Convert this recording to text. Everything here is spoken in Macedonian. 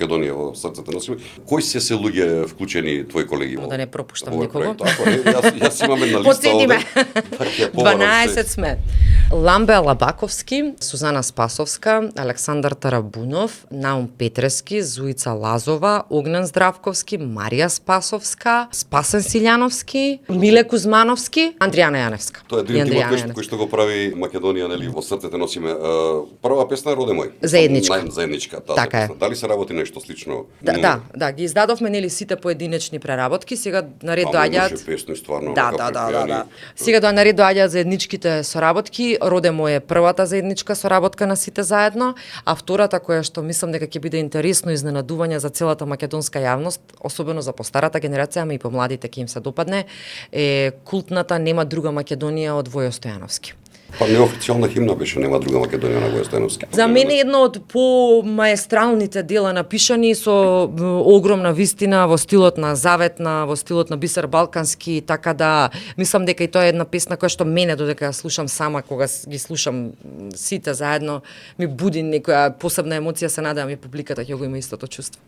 Македонија во срцето носиме. Кои се луѓе вклучени твои колеги во? Да не пропуштам во овој никого. проект? Ако не, јас имам една листа Потсети ме. овде. 12 сме. Ламбе Лабаковски, Сузана Спасовска, Александар Тарабунов, Наум Петрески, Зуица Лазова, Огнен Здравковски, Марија Спасовска, Спасен Силјановски, Миле Кузмановски, Андријана Јаневска. Тоа е един тимот кој што го прави Македонија, нели, во срцете носиме. Прва песна е Роде мој. Заедничка. Заедничка, таа Така е. песна. Дали се работи нешто слично? Да, ги издадовме нели сите поединечни преработки, сега на ред Таму доаѓаат. имаше песни стварно Да. Сега на ред доаѓаат заедничките соработки. Роде мој е првата заедничка соработка на сите заедно, а втората која што мислам дека ќе биде интересно изненадување за целата македонска јавност, особено за постарата генерација, ама и помладите ќе им се допадне, е култната Нема друга Македонија од Војо Стојановски. Па неофицијална химна беше Нема друга Македонија на Војо Стојановски. За мене едно од помаестралните дела напишани со огромна вистина во стилот на Заветна, во стилот на Бисер Балкански, така да мислам дека и тоа е една песна која што мене додека ја слушам сама, кога ги слушам сите заедно, ми буди некоја посебна емоција, се надевам и публиката ќе го има истото чувство.